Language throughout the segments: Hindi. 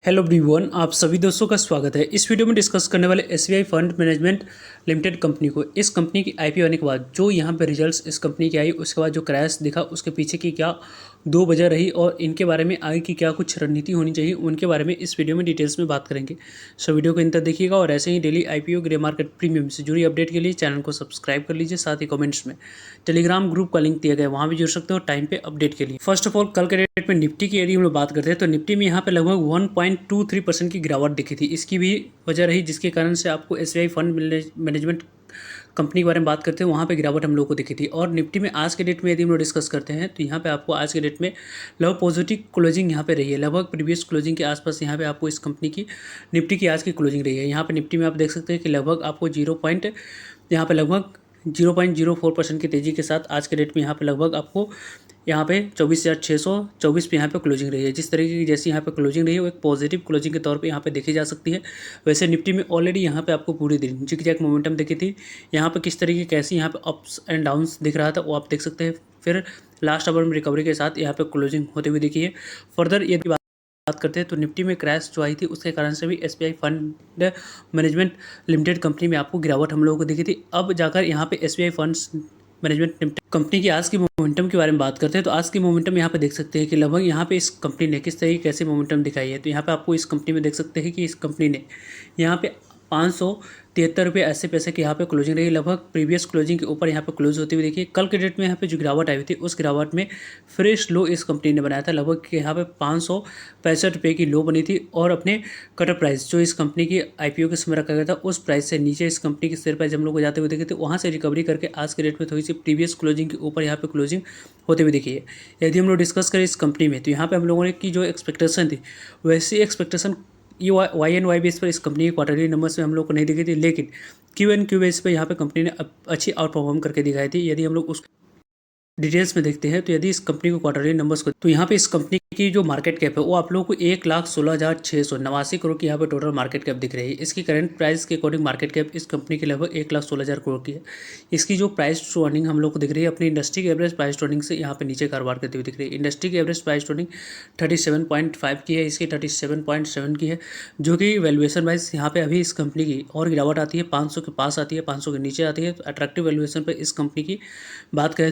हेलो एवरीवन, आप सभी दोस्तों का स्वागत है। इस वीडियो में डिस्कस करने वाले SBI fund management limited company को। इस कंपनी की आईपीओ आने के बाद जो यहाँ पे रिजल्ट्स इस कंपनी की आई, उसके बाद जो क्रैश दिखा, उसके पीछे की क्या दो वजह रही और इनके बारे में आगे की क्या कुछ रणनीति होनी चाहिए, उनके बारे में इस वीडियो में डिटेल्स में बात करेंगे। सो वीडियो को अंत तक देखिएगा और ऐसे ही daily IPO grey market premium से जुड़ी अपडेट के लिए चैनल को सब्सक्राइब कर लीजिए। साथ ही कमेंट्स में टेलीग्राम ग्रुप का लिंक दिया गया है, वहाँ भी जुड़ सकते हो टाइम पे अपडेट के लिए। फर्स्ट ऑफ ऑल, कल के डेट में निफ्टी की यदि हम लोग बात करते हैं तो निफ्टी में यहाँ पे लगभग 1.23% की गिरावट दिखी थी। इसकी भी वजह रही जिसके कारण से आपको एसबीआई फंड मैनेजमेंट कंपनी के बारे में बात करते हैं, वहाँ पे गिरावट हम लोग को दिखी थी। और निफ्टी में आज के डेट में यदि हम लोग डिस्कस करते हैं तो यहाँ पे आपको आज के डेट में लगभग पॉजिटिव क्लोजिंग यहाँ पे रही है। लगभग प्रीवियस क्लोजिंग के आसपास यहाँ पे आपको इस कंपनी की निफ्टी की आज की क्लोजिंग रही है। यहाँ पे निफ्टी में आप देख सकते हैं कि लगभग आपको यहाँ पे लगभग 0.04% की तेज़ी के साथ आज के डेट में यहाँ पे लगभग आपको यहाँ पे 24,624 पे यहाँ पे क्लोजिंग रही है। जिस तरीके की जैसी यहाँ पे क्लोजिंग रही है वो एक पॉजिटिव क्लोजिंग के तौर पे यहाँ पे देखी जा सकती है। वैसे निफ्टी में ऑलरेडी यहाँ पे आपको पूरी दिन जिग जैग मोमेंटम देखी थी। यहाँ पे किस तरीके कैसी यहाँ पे अप्स एंड डाउन्स दिख रहा था वो आप देख सकते हैं। फिर लास्ट आवर में रिकवरी के साथ यहाँ पे क्लोजिंग होते हुए दिखी है। फर्दर यदि बात करते हैं तो निफ्टी में क्रैश जो आई थी उसके कारण से भी SBI fund management limited company में आपको गिरावट हम लोगों को दिखी थी। अब जाकर यहाँ पे SBI funds management limited company की आज की मोमेंटम के बारे में बात करते हैं तो आज की मोमेंटम यहाँ पे देख सकते हैं कि लगभग यहाँ पे इस कंपनी ने किस तरीके कैसे मोमेंटम दिखाई है। तो यहाँ पे आपको इस कंपनी में देख सकते हैं कि इस कंपनी ने यहाँ पे 573 रुपये ऐसे पैसे की यहाँ पे क्लोजिंग रही। लगभग प्रीवियस क्लोजिंग के ऊपर यहाँ पे क्लोज होती हुई देखिए। कल के डेट में यहाँ पे जो गिरावट आई हुई थी उस गिरावट में फ्रेश लो इस कंपनी ने बनाया था। लगभग यहाँ पे 565 रुपये की लो बनी थी और अपने कटर प्राइस जो इस कंपनी की आईपीओ के समय रखा गया था उस प्राइस से नीचे इस कंपनी की शेयर प्राइस हम लोग को जाते हुए देखे थे। वहाँ से रिकवरी करके आज के डेट में थोड़ी सी प्रीवियस क्लोजिंग के ऊपर यहाँ पे क्लोजिंग होते हुए देखिए। यदि हम लोग डिस्कस करें इस कंपनी में तो यहाँ पे हम लोगों ने की जो एक्सपेक्टेशन थी वैसी एक्सपेक्टेशन ये वाई एन वाई बेस पर इस कंपनी के क्वार्टरली नंबर्स में हम लोग को नहीं दिखी थी, लेकिन क्यू एन क्यू बेस पर यहाँ पे कंपनी ने अच्छी आउट परफॉर्म करके दिखाई थी। यदि हम लोग उस डिटेल्स में देखते हैं तो यदि इस कंपनी को क्वार्टरली नंबर्स को तो यहाँ पे इस कंपनी की जो मार्केट कैप है वो आप लोगों को 1,16,689 करोड़ की यहाँ पे टोटल मार्केट कैप दिख रही है। इसकी करंट प्राइस के अकॉर्डिंग मार्केट कैप इस कंपनी की लगभग 1,16,000 करोड़ की है। इसकी जो प्राइस टू अर्निंग हम लोग को दिख रही है अपनी इंडस्ट्री की एवरेज प्राइस टू अर्निंग से यहाँ पे नीचे कारोबार करती हुई दिख रही है। इंडस्ट्री की एवरेज प्राइस टू अर्निंग 37.5 की है, इसकी 37.7 की है, जो कि वैल्यूएशन वाइज यहाँ पे अभी इस कंपनी की और गिरावट आती है 500 के पास आती है, 500 के नीचे आती है। तो अट्रैक्टिव वैल्यूएशन पर इस कंपनी की बात करें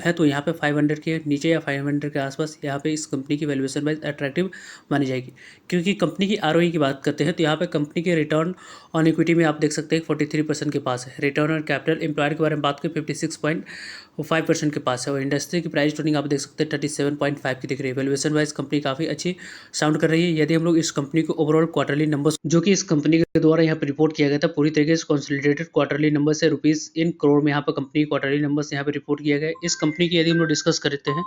तो यहाँ पे 500 के नीचे या 500 के आसपास यहाँ पे इस कंपनी की वैल्यूएशन वाइज अट्रैक्टिव मानी जाएगी। क्योंकि कंपनी की आरओई की बात करते हैं तो यहाँ पे कंपनी के रिटर्न ऑन इक्विटी में आप देख सकते हैं 43% के पास है। रिटर्न ऑन कैपिटल एम्प्लॉयड के बारे में बात करें 56.5% के पास है। और इंडस्ट्री की प्राइस टर्निंग आप देख सकते हैं 37.5 की दिख रही है। वैल्यूएशन वाइज कंपनी काफ़ी अच्छी साउंड कर रही है। यदि हम लोग इस कंपनी को ओवरऑल क्वार्टरली नंबर्स जो कि इस कंपनी के द्वारा यहाँ पर रिपोर्ट किया गया था पूरी तरीके से कंसोलिडेटेड क्वार्टरली नंबर से रुपीज़ इन करोड़ में यहाँ पर कंपनी क्वार्टरली नंबर्स यहाँ पर रिपोर्ट किया गया है। इस कंपनी की यदि हम लोग डिस्कस करते हैं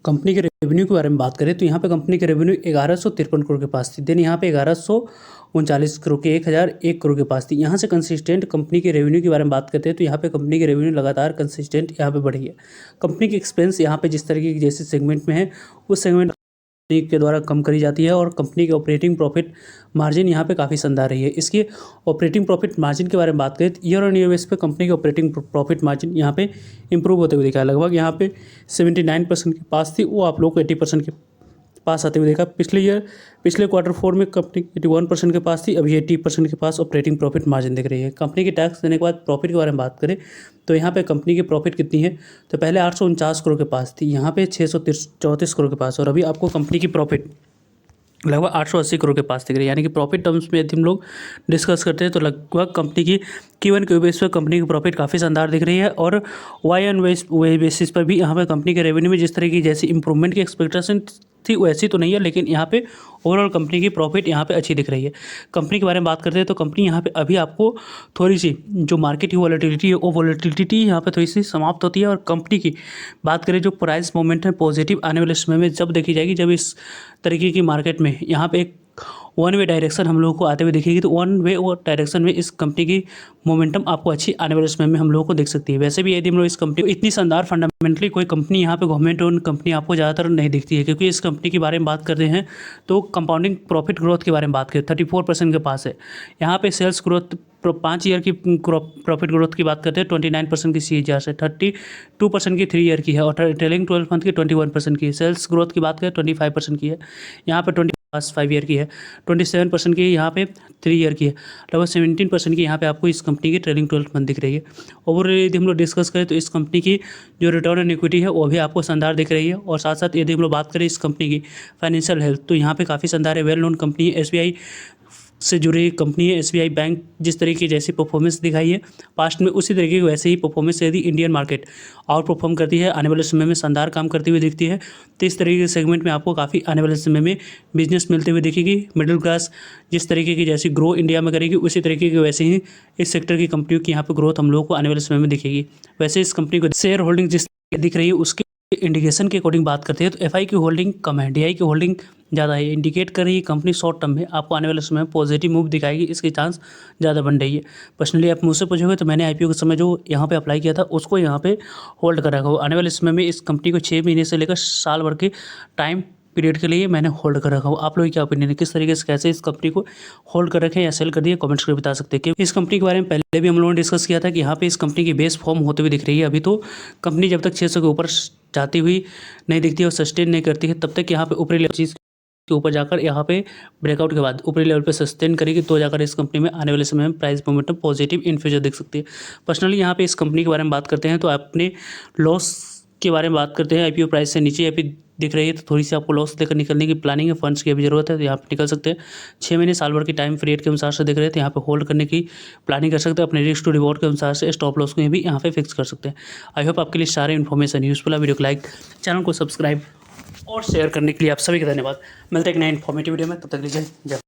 कंपनी के रेवेन्यू के बारे में बात करें तो यहाँ पे कंपनी के रेवेन्यू 1153 करोड़ के पास थी। देन यहाँ पे 1139 करोड़ के 1001 करोड़ के पास थी। यहाँ से कंसिस्टेंट कंपनी के रेवेन्यू के बारे में बात करते हैं तो यहाँ पे कंपनी के रेवेन्यू लगातार कंसिस्टेंट यहाँ पे बढ़ी है। कंपनी की एक्सपेंस यहाँ पे जिस तरीके की जैसे सेगमेंट में है उस सेगमेंट के द्वारा कम करी जाती है और कंपनी के ऑपरेटिंग प्रॉफिट मार्जिन यहाँ पे काफ़ी शानदार रही है। इसकी ऑपरेटिंग प्रॉफिट मार्जिन के बारे में बात करें तो ईयर ऑन ईयर बेस पे कंपनी के ऑपरेटिंग प्रॉफिट मार्जिन यहाँ पे इंप्रूव होते हुए दिखा है। लगभग यहाँ पे 79% के पास थी, वो आप लोग को 80% के पास आते हुए देखा। पिछले Q4 में कंपनी 81% के पास थी, अभी 80% के पास ऑपरेटिंग प्रॉफिट मार्जिन दिख रही है। कंपनी की टैक्स देने के बाद प्रॉफिट के बारे में बात करें तो यहाँ पे कंपनी की प्रॉफिट कितनी है तो पहले 849 करोड़ के पास थी, यहाँ पे 634 करोड़ के पास, और अभी आपको कंपनी की प्रॉफिट लगभग 880 करोड़ के पास दिख रही है। यानी कि प्रॉफिट टर्म्स में यदि हम लोग डिस्कस करते हैं तो लगभग कंपनी की Q1 के बेस पर कंपनी की प्रॉफिट काफ़ी शानदार दिख रही है। और वाई एन बेसिस पर भी यहाँ पे कंपनी के रेवेन्यू में जिस तरह की जैसी इंप्रूवमेंट की एक्सपेक्टेशन थी वैसी तो नहीं है, लेकिन यहाँ पे ओवरऑल कंपनी की प्रॉफिट यहाँ पे अच्छी दिख रही है। कंपनी के बारे में बात करते हैं तो कंपनी यहाँ पे अभी आपको थोड़ी सी जो मार्केट की वॉलेटिलिटी है वो वॉलेटिलिटी यहाँ पे थोड़ी सी समाप्त होती है। और कंपनी की बात करें जो प्राइस मोमेंट है पॉजिटिव आने वाले समय में जब देखी जाएगी, जब इस तरीके की मार्केट में यहाँ पे एक वन वे डायरेक्शन हम लोगों को आते हुए दिखेगी तो वन वे और डायरेक्शन में इस कंपनी की मोमेंटम आपको अच्छी आने वाले समय में हम लोगों को देख सकती है। वैसे भी यदि हम लोग इस कंपनी को इतनी शानदार फंडामेंटली कोई कंपनी यहाँ पे गवर्नमेंट ओन कंपनी आपको ज़्यादातर नहीं दिखती है, क्योंकि इस कंपनी के बारे में बात करते हैं तो कंपाउंडिंग प्रॉफिट ग्रोथ के बारे में बात करें 34% के पास है। यहाँ पे सेल्स ग्रोथ 5 ईयर की प्रॉफिट ग्रोथ की बात करते हैं 29% की CAGR से, 32% की 3 ईयर की है, और ट्रेलिंग 12 मंथ की 21% की। सेल्स ग्रोथ की बात करें 25% की है। यहाँ पे पास 5 ईयर की है, 27% की यहाँ पे 3 ईयर की है, लगभग 17% की यहाँ पे आपको इस कंपनी की ट्रेलिंग 12 मंथ दिख रही है। ओवरऑल यदि हम लोग डिस्कस करें तो इस कंपनी की जो रिटर्न ऑन इक्विटी है वो भी आपको शानदार दिख रही है। और साथ साथ यदि हम लोग बात करें इस कंपनी की फाइनेंशियल हेल्थ, तो यहाँ पे काफ़ी शानदार है, वेल नोन कंपनी है, एसबीआई से जुड़ी कंपनी है। एसबीआई बैंक जिस तरीके की जैसी परफॉर्मेंस दिखाई है पास्ट में, उसी तरीके की वैसे ही परफॉर्मेंस यदि इंडियन मार्केट आउट परफॉर्म करती है, आने वाले समय में शानदार काम करती हुई दिखती है, तो इस तरीके के सेगमेंट में आपको काफ़ी आने वाले समय में बिजनेस मिलते हुए दिखेगी। मिडिल क्लास जिस तरीके की जैसी ग्रो इंडिया में करेगी, उसी तरीके की वैसे ही इस सेक्टर की कंपनियों की यहाँ पर ग्रोथ हम लोगों को आने वाले समय में दिखेगी। वैसे इस कंपनी को शेयर होल्डिंग जिस दिख रही है उसकी इंडिकेशन के अकॉर्डिंग बात करते हैं तो एफआई की होल्डिंग कम है, डीआई की होल्डिंग ज़्यादा है। इंडिकेट कर रही है कंपनी शॉर्ट टर्म में आपको आने वाले समय में पॉजिटिव मूव दिखाएगी, इसकी चांस ज़्यादा बन रही है। पर्सनली आप मुझसे पूछोगे तो मैंने आईपीओ के समय जो यहाँ पे अप्लाई किया था उसको यहाँ पे होल्ड कर रखा हो। आने वाले समय में इस कंपनी को 6 महीने से लेकर साल भर के टाइम पीरियड के लिए मैंने होल्ड कर रखा हूँ। आप लोगों की क्या ओपिनियन है, किस तरीके से कैसे इस कंपनी को होल्ड कर रखें या सेल कर दिए, कमेंट्स करके बता सकते हैं। कि इस कंपनी के बारे में पहले भी हम लोगों ने डिस्कस किया था कि यहाँ पे इस कंपनी की बेस फॉर्म होते हुए दिख रही है। अभी तो कंपनी जब तक 600 के ऊपर जाती हुई नहीं दिखती है और सस्टेन नहीं करती है, तब तक यहाँ पे ऊपरी लेवल चीज़ के ऊपर जाकर यहाँ पे ब्रेकआउट के बाद ऊपरी लेवल पे सस्टेन करेगी, तो जाकर इस कंपनी में आने वाले समय में price momentum positive in future दिख सकती है। पर्सनली यहाँ पे इस कंपनी के बारे में बात करते हैं तो अपने लॉस के बारे में बात करते हैं। आईपीओ प्राइस से नीचे अभी दिख रही है तो थोड़ी सी आपको लॉस लेकर निकलने की प्लानिंग है, फंड्स की अभी जरूरत है तो यहाँ पे निकल सकते हैं। 6 महीने साल भर की टाइम पीरियड के अनुसार से दिख रहे हैं तो यहाँ पे होल्ड करने की प्लानिंग कर सकते हैं। अपने रिस्क टू रिवॉर्ड के अनुसार से स्टॉप लॉस को भी यहाँ पे फिक्स कर सकते हैं। आई होप आपके लिए सारे इन्फॉर्मेशन यूजफुल है। वीडियो को लाइक, चैनल को सब्सक्राइब और शेयर करने के लिए आप सभी का धन्यवाद। मिलते हैं एक नए इन्फॉर्मेटिव वीडियो में, तब तक लीजिए जय।